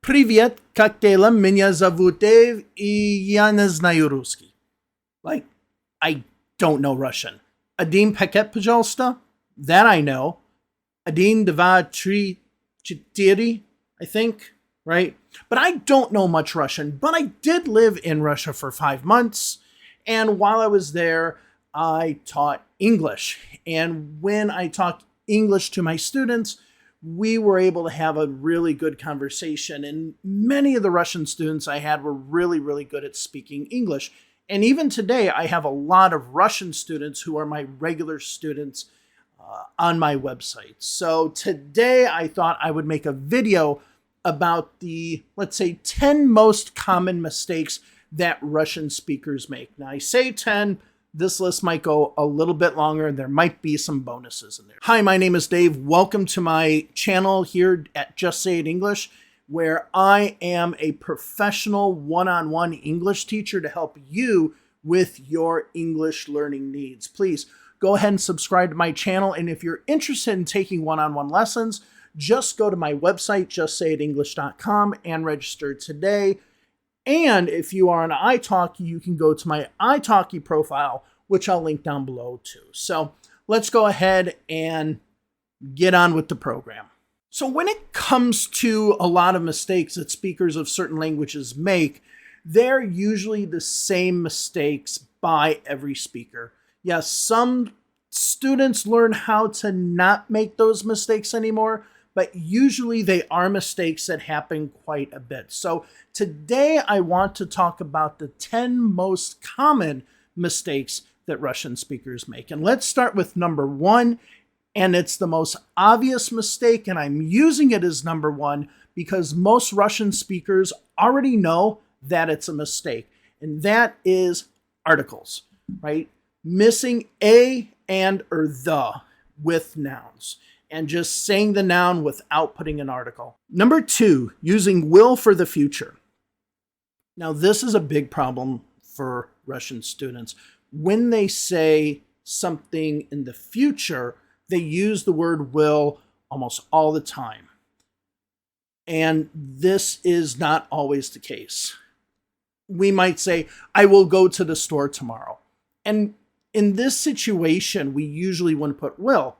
Привет, как дела? Меня зовут Dave, и я не знаю русский. Like, I don't know Russian. Один пакет, пожалуйста? That I know. Один, два, три, четыре, I think, right? But I don't know much Russian, but I did live in Russia for 5 months. And while I was there, I taught English. And when I taught English to my students, we were able to have a really good conversation. And many of the Russian students I had were really, really good at speaking English. And even today, I have a lot of Russian students who are my regular students on my website. So today I thought I would make a video about the, let's say, 10 most common mistakes that Russian speakers make. Now I say 10, this list might go a little bit longer and there might be some bonuses in there. Hi, my name is Dave. Welcome to my channel here at Just Say It English, where I am a professional one-on-one English teacher to help you with your English learning needs. Please go ahead and subscribe to my channel. And if you're interested in taking one-on-one lessons, just go to my website, justsayitenglish.com, and register today. And if you are on italki, you can go to my italki profile, which I'll link down below too. So let's go ahead and get on with the program. So when it comes to a lot of mistakes that speakers of certain languages make, they're usually the same mistakes by every speaker. Yes, some students learn how to not make those mistakes anymore, but usually they are mistakes that happen quite a bit. So today I want to talk about the 10 most common mistakes that Russian speakers make. And let's start with number 1. And it's the most obvious mistake, and I'm using it as number 1 because most Russian speakers already know that it's a mistake. And that is articles, right? Missing a and or the with nouns and just saying the noun without putting an article. Number 2, using will for the future. Now, this is a big problem for Russian students. When they say something in the future, they use the word will almost all the time. And this is not always the case. We might say, I will go to the store tomorrow. And in this situation, we usually wouldn't put will.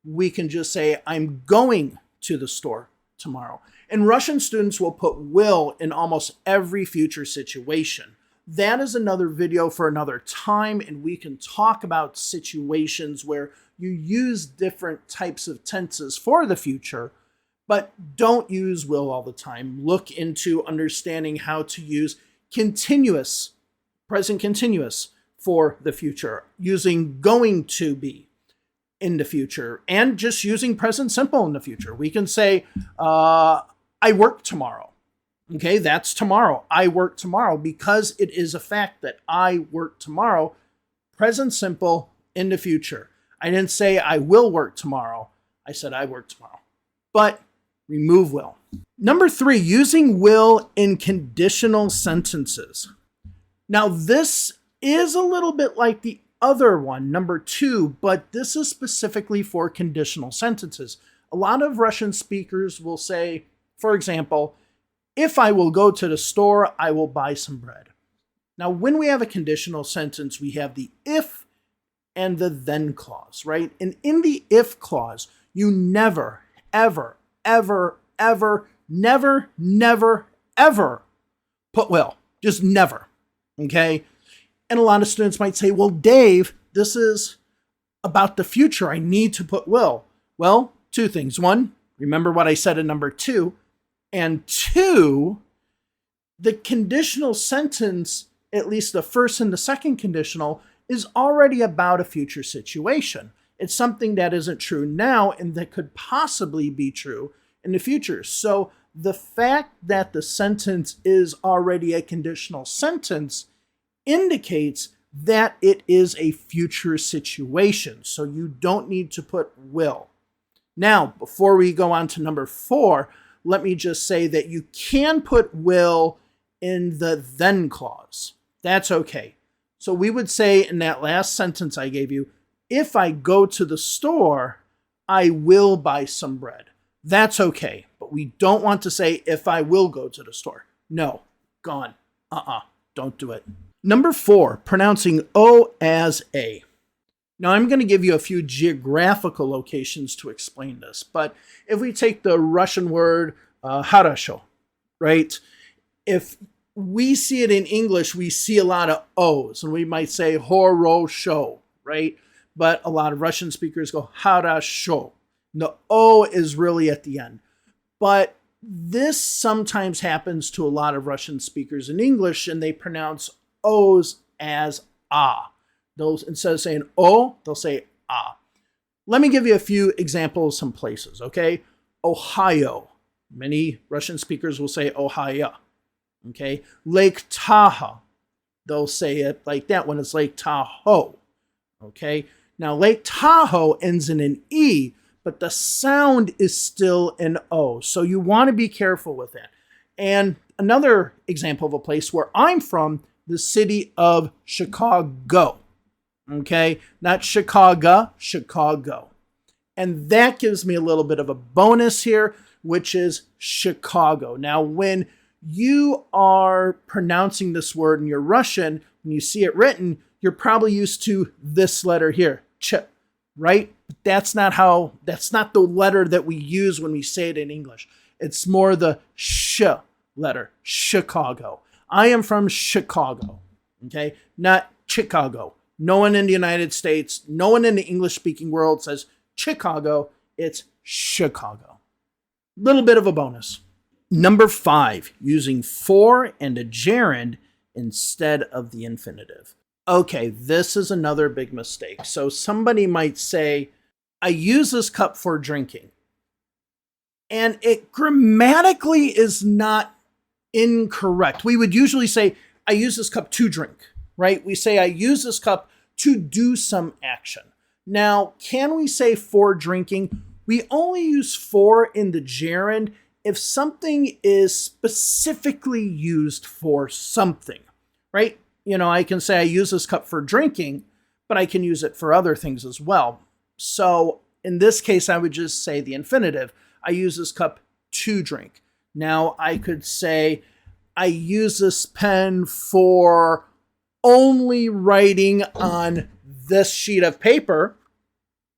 We can just say, I'm going to the store tomorrow. And Russian students will put will in almost every future situation. That is another video for another time, and we can talk about situations where you use different types of tenses for the future, but don't use will all the time. Look into understanding how to use continuous, present continuous for the future, using going to be in the future, and just using present simple in the future. We can say, I work tomorrow. Okay, that's tomorrow. I work tomorrow because it is a fact that I work tomorrow. Present simple in the future. I didn't say I will work tomorrow. I said I work tomorrow. But remove will. Number 3, using will in conditional sentences. Now, this is a little bit like the other one, number 2, but this is specifically for conditional sentences. A lot of Russian speakers will say, for example, if I will go to the store, I will buy some bread. Now, when we have a conditional sentence, we have the if and the then clause, right? And in the if clause, you never, ever, ever, ever, never, never, ever put will. Just never, okay? And a lot of students might say, well, Dave, this is about the future. I need to put will. Well, 2 things. 1, remember what I said in number 2. And 2, the conditional sentence, at least the first and the second conditional, is already about a future situation. It's something that isn't true now and that could possibly be true in the future. So the fact that the sentence is already a conditional sentence indicates that it is a future situation. So you don't need to put will. Now, before we go on to number 4, let me just say that you can put will in the then clause. That's okay. So we would say in that last sentence I gave you, if I go to the store, I will buy some bread. That's okay. But But we don't want to say, if I will go to the store. No, gone. Don't do it. Number 4, pronouncing O as A. Now, I'm going to give you a few geographical locations to explain this. But if we take the Russian word хорошо, right? If we see it in English, we see a lot of O's, and we might say хорошо, right? But a lot of Russian speakers go хорошо. The O is really at the end. But this sometimes happens to a lot of Russian speakers in English, and they pronounce O's as ah. Those, instead of saying O, they'll say ah. Let me give you a few examples some places, okay? Ohio. Many Russian speakers will say Ohio. Okay? Lake Tahoe. They'll say it like that when it's Lake Tahoe. Okay? Now, Lake Tahoe ends in an E, but the sound is still an O. So you want to be careful with that. And another example of a place where I'm from, the city of Chicago. Okay? Not Chicago, Chicago. And that gives me a little bit of a bonus here, which is Chicago. Now, when you are pronouncing this word in your Russian, when you see it written, you're probably used to this letter here, ch, right? But that's not the letter that we use when we say it in English. It's more the sh letter, Chicago. I am from Chicago, okay? Not Chicago. No one in the United States, no one in the English-speaking world says Chicago. It's Chicago. Little bit of a bonus. Number 5, using for and a gerund instead of the infinitive. Okay, this is another big mistake. So somebody might say, I use this cup for drinking. And it grammatically is not incorrect. We would usually say, I use this cup to drink, right? We say, I use this cup to do some action. Now, can we say for drinking? We only use for in the gerund if something is specifically used for something, right? You know, I can say I use this cup for drinking, but I can use it for other things as well. So in this case, I would just say the infinitive. I use this cup to drink. Now I could say I use this pen for only writing on this sheet of paper.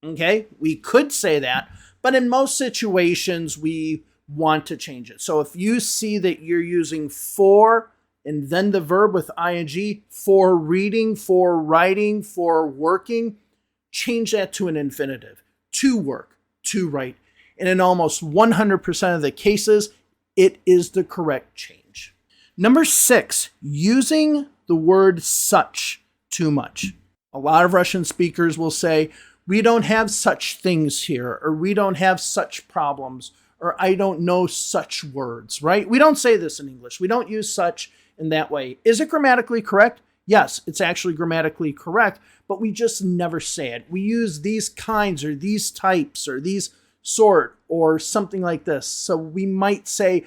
Okay, we could say that, but in most situations, we want to change it. So if you see that you're using for and then the verb with ing, for reading, for writing, for working, change that to an infinitive. To work, to write. And in almost 100% of the cases, it is the correct change. Number 6, using the word such too much. A lot of Russian speakers will say, we don't have such things here, or we don't have such problems, or I don't know such words, right? We don't say this in English. We don't use such in that way. Is it grammatically correct? Yes, it's actually grammatically correct, but we just never say it. We use these kinds or these types or these sort or something like this. So we might say,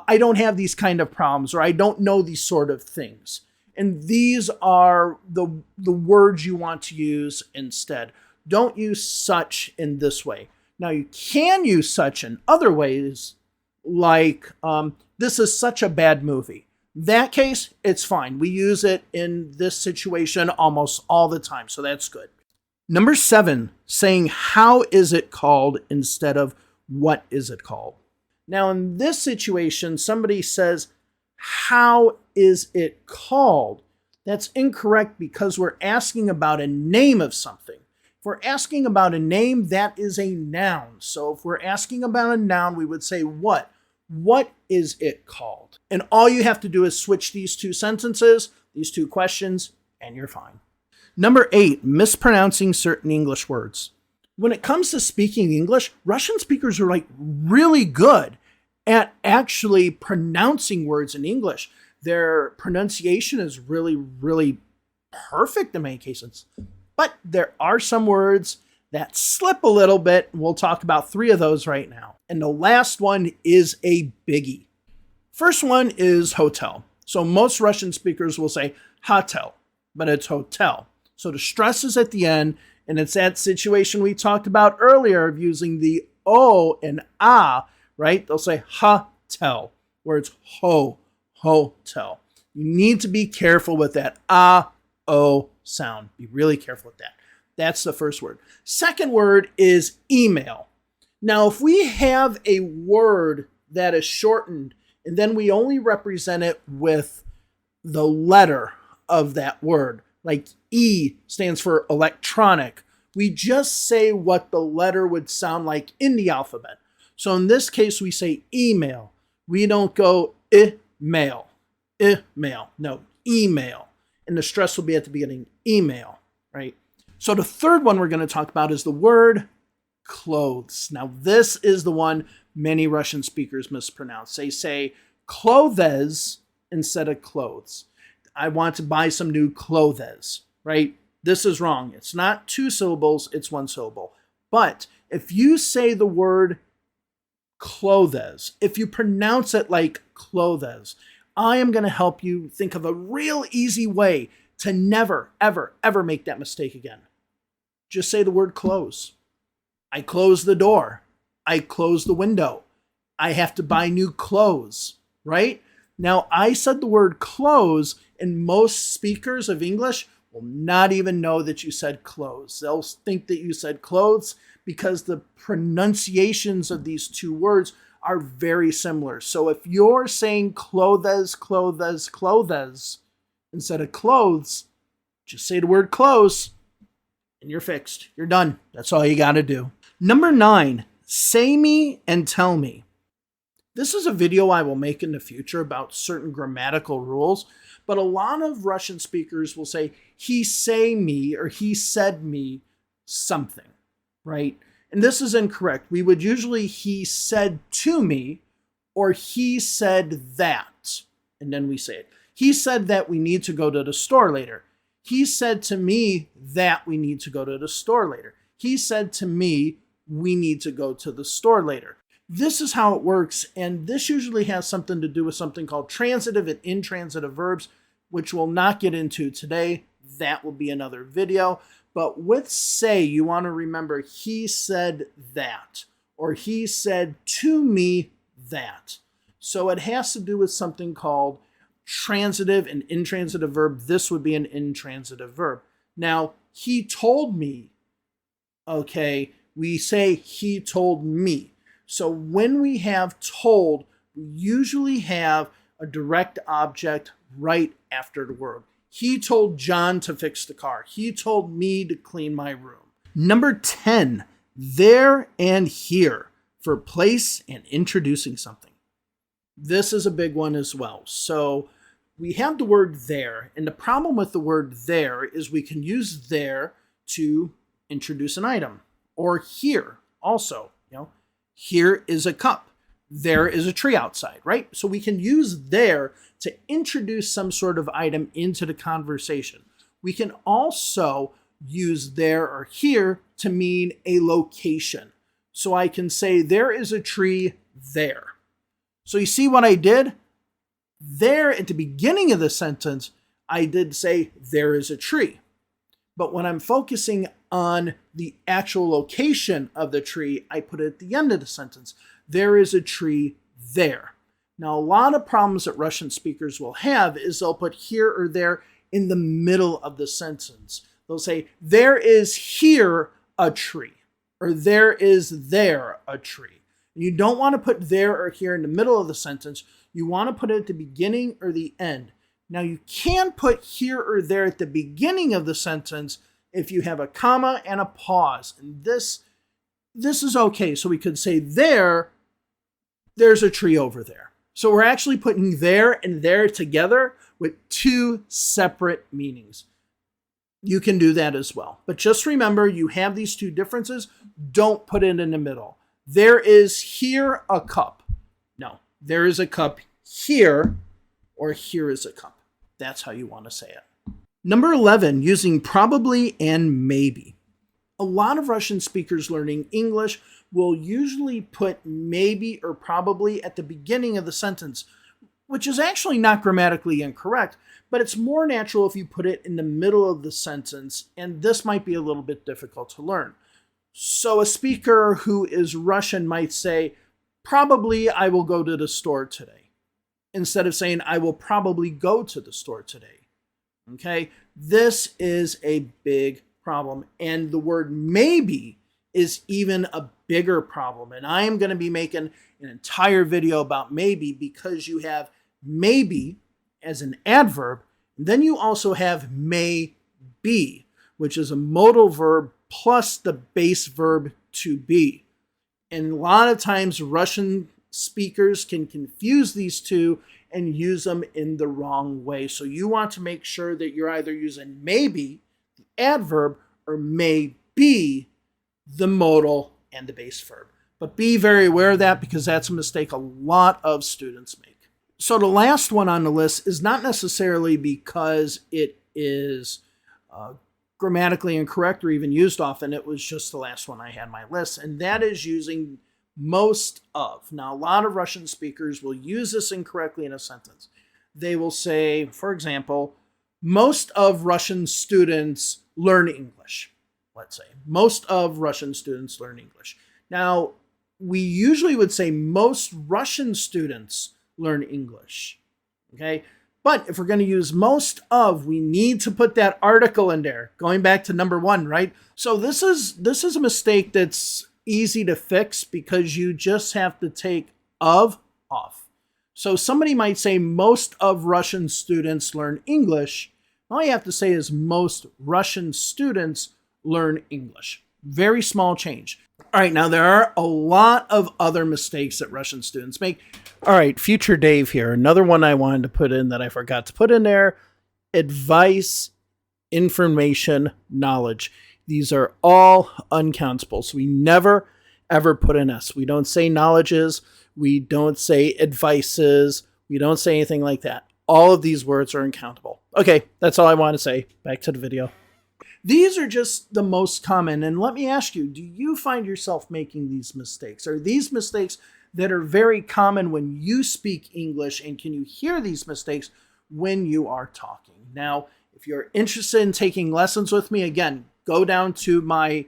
I don't have these kind of problems, or I don't know these sort of things. And these are the words you want to use instead. Don't use such in this way. Now, you can use such in other ways, like this is such a bad movie. That case, it's fine. We use it in this situation almost all the time, so that's good. Number 7, saying how is it called instead of what is it called. Now, in this situation, somebody says, how is it called? That's incorrect because we're asking about a name of something. If we're asking about a name, that is a noun. So if we're asking about a noun, we would say what? What is it called? And all you have to do is switch these two sentences, these two questions, and you're fine. Number 8, mispronouncing certain English words. When it comes to speaking English, Russian speakers are really good at actually pronouncing words in English. Their pronunciation is really, really perfect in many cases. But there are some words that slip a little bit. We'll talk about 3 of those right now. And the last one is a biggie. First one is hotel. So most Russian speakers will say hotel, but it's hotel. So the stress is at the end, and it's that situation we talked about earlier of using the O and ah right? They'll say hotel, where it's hotel. You need to be careful with that o sound. Be really careful with that. That's the first word. Second word is email. Now, if we have a word that is shortened and then we only represent it with the letter of that word, like E stands for electronic, we just say what the letter would sound like in the alphabet. So in this case, we say email. We don't go mail. No, email. And the stress will be at the beginning, email, right? So the third one we're going to talk about is the word clothes. Now, this is the one many Russian speakers mispronounce. They say clothes instead of clothes. I want to buy some new clothes, right? This is wrong. It's not two syllables, it's one syllable. But if you say the word clothes, if you pronounce it like clothes, I am going to help you think of a real easy way to never, ever, ever make that mistake again. Just say the word close. I close the door. I close the window. I have to buy new clothes, right? Now, I said the word close, and most speakers of English will not even know that you said clothes. They'll think that you said clothes because the pronunciations of these two words are very similar. So if you're saying clothes instead of clothes, just say the word clothes and you're fixed. You're done. That's all you got to do. Number 9, say me and tell me. This is a video I will make in the future about certain grammatical rules, but a lot of Russian speakers will say, he say me or he said me something, right? And this is incorrect. We would usually he said to me or he said that, and then we say it. He said that we need to go to the store later. He said to me that we need to go to the store later. He said to me, we need to go to the store later. This is how it works, and this usually has something to do with something called transitive and intransitive verbs, which we'll not get into today. That will be another video. But with say, you want to remember he said that, or he said to me that. So it has to do with something called transitive and intransitive verb. This would be an intransitive verb. Now, he told me, okay, we say he told me. So when we have told, we usually have a direct object right after the word. He told John to fix the car. He told me to clean my room. Number 10, there and here for place and introducing something. This is a big one as well. So we have the word there, and the problem with the word there is we can use there to introduce an item, or here also, here is a cup. There is a tree outside, right? So we can use there to introduce some sort of item into the conversation. We can also use there or here to mean a location. So I can say there is a tree there. So you see what I did? There at the beginning of the sentence, I did say there is a tree. But when I'm focusing on the actual location of the tree, I put it at the end of the sentence. There is a tree there. Now, a lot of problems that Russian speakers will have is they'll put here or there in the middle of the sentence. They'll say, there is here a tree, or there is there a tree. And you don't want to put there or here in the middle of the sentence. You want to put it at the beginning or the end. Now, you can put here or there at the beginning of the sentence if you have a comma and a pause. And this is okay. So we could say there's a tree over there. So we're actually putting there and there together with two separate meanings. You can do that as well. But just remember, you have these two differences. Don't put it in the middle. There is here a cup. No, there is a cup here, or here is a cup. That's how you want to say it. Number 11, using probably and maybe. A lot of Russian speakers learning English will usually put maybe or probably at the beginning of the sentence, which is actually not grammatically incorrect, but it's more natural if you put it in the middle of the sentence, and this might be a little bit difficult to learn. So a speaker who is Russian might say, probably I will go to the store today, instead of saying I will probably go to the store today. Okay, this is a big problem. And the word maybe is even a bigger problem. And I am going to be making an entire video about maybe, because you have maybe as an adverb, and then you also have may be, which is a modal verb plus the base verb to be. And a lot of times Russian speakers can confuse these two and use them in the wrong way. So you want to make sure that you're either using maybe, the adverb, or may be, the modal and the base verb. But be very aware of that, because that's a mistake a lot of students make. So the last one on the list is not necessarily because it is grammatically incorrect or even used often. It was just the last one I had on my list, and that is using most of. Now, a lot of Russian speakers will use this incorrectly in a sentence. They will say, for example, most of Russian students learn English. Let's say most of Russian students learn English. Now, we usually would say most Russian students learn English. Okay? But if we're going to use most of, we need to put that article in there, going back to number 1, right? So this is a mistake that's easy to fix, because you just have to take of off. So somebody might say most of Russian students learn English. All you have to say is most Russian students learn English. Very small change. All right, now there are a lot of other mistakes that Russian students make. All right, future Dave here. Another one I wanted to put in that I forgot to put in there: advice, information, knowledge. These are all uncountable. So we never, ever put an S. We don't say knowledges. We don't say advices. We don't say anything like that. All of these words are uncountable. Okay, that's all I want to say. Back to the video. These are just the most common. And let me ask you, do you find yourself making these mistakes? Are these mistakes that are very common when you speak English? And can you hear these mistakes when you are talking? Now, if you're interested in taking lessons with me, again, go down to my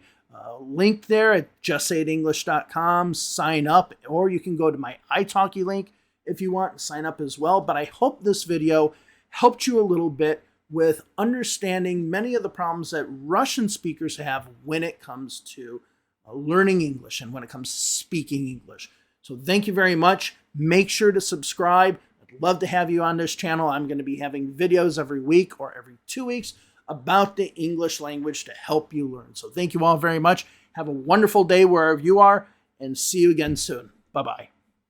link there at justsayitenglish.com, sign up, or you can go to my italki link if you want, sign up as well. But I hope this video helped you a little bit with understanding many of the problems that Russian speakers have when it comes to learning English and when it comes to speaking English. So thank you very much. Make sure to subscribe. I'd love to have you on this channel. I'm going to be having videos every week or every 2 weeks about the English language to help you learn. So thank you all very much. Have a wonderful day wherever you are, and see you again soon. Bye-bye.